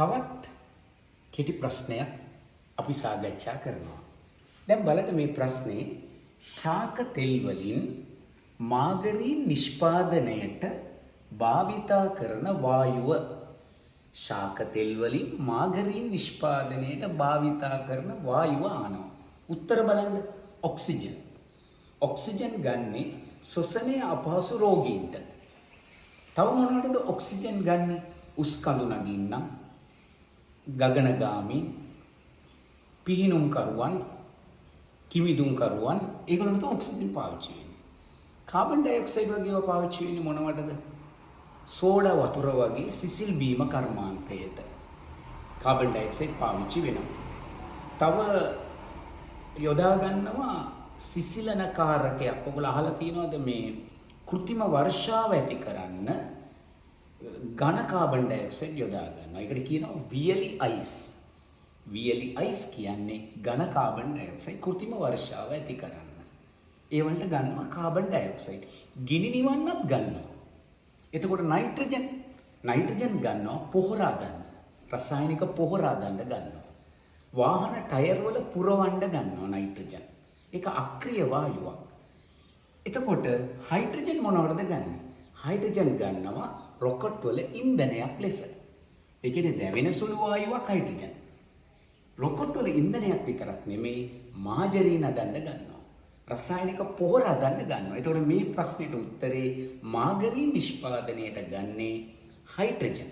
තවත් කෙටි ප්‍රශ්නයක් අපි සාකච්ඡා කරනවා. දැන් බලන්න මේ ප්‍රශ්නේ ශාක තෙල් වලින් මාගරීන් නිෂ්පාදනයට භාවිතා කරන වායුව. ශාක තෙල් වලින් මාගරීන් නිෂ්පාදනයට භාවිතා කරන වායුව ආනවා. උත්තර බලන්න ඔක්සිජන්. ඔක්සිජන් ගන්නේ ශ්වසනය අපහසු රෝගීන්ට. තව මොනවටද ඔක්සිජන් ගන්නේ? උස්කඳු නගින්නම්, ගගනගාමී, පිහිනුම්කරුවන්, කිමිදුම්කරුවන්, ඒගොල්ලන්ට ඔක්සිජන් පාවිච්චි වෙන්නේ. කාබන් ඩයොක්සයිඩ් වගේ ඒවා පාවිච්චි වෙන්නේ මොනවටද? සෝඩා වතුර වගේ සිසිල් බීම කර්මාන්තයට කාබන් ඩයොක්සයිඩ් පාවිච්චි වෙනවා. තව යොදා ගන්නවා සිසිලන කාරකයක්. ඔයගොල්ලෝ අහලා තියෙනවද මේ කෘත්‍රිම වර්ෂාව ඇති කරන්න ඝන කාබන් ඩයොක්සයිඩ් යොදා ගන්නවා. ඒකට කියනවා වියලි අයිස්. වියලි අයිස් කියන්නේ ඝන කාබන් ඩයොක්සයිඩ් කෘත්‍රිම වර්ෂාව ඇති කරන්න. ඒ වලට ගන්නවා කාබන් ඩයොක්සයිඩ්. ගිනි නිවන්නත් ගන්නවා. එතකොට නයිට්‍රජන් ගන්නවා පොහොර හදන්න. රසායනික පොහොර හදන්න ගන්නවා. වාහන ටයර් වල පුරවන්න ගන්නවා නයිට්‍රජන්. ඒක අක්‍රිය වායුවක්. එතකොට හයිඩ්‍රජන් මොනවටද ගන්නෙ? හයිඩ්‍රජන් ගන්නවා රොකට් වල ඉන්ධනයක් ලෙස. ඒ කියන්නේ දැවෙන සුළු වායුවක් හයිඩ්‍රජන්. රොකට් වල ඉන්ධනයක් විතරක් නෙමෙයි මාජරීන් හදන්න ගන්නවා. රසායනික පොහොර හදන්න ගන්නවා. එතකොට මේ ප්‍රශ්නෙට උත්තරේ මාගරීන් නිෂ්පාදනයට ගන්නේ හයිඩ්‍රජන්.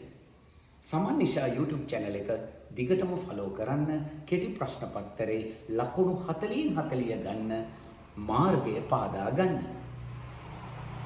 සමන් නිෂා YouTube channel එක දිගටම ෆලෝ කරන්න. කෙටි ප්‍රශ්න පත්තරේ ලකුණු 40 ගන්න මාර්ගය පාදා ගන්න.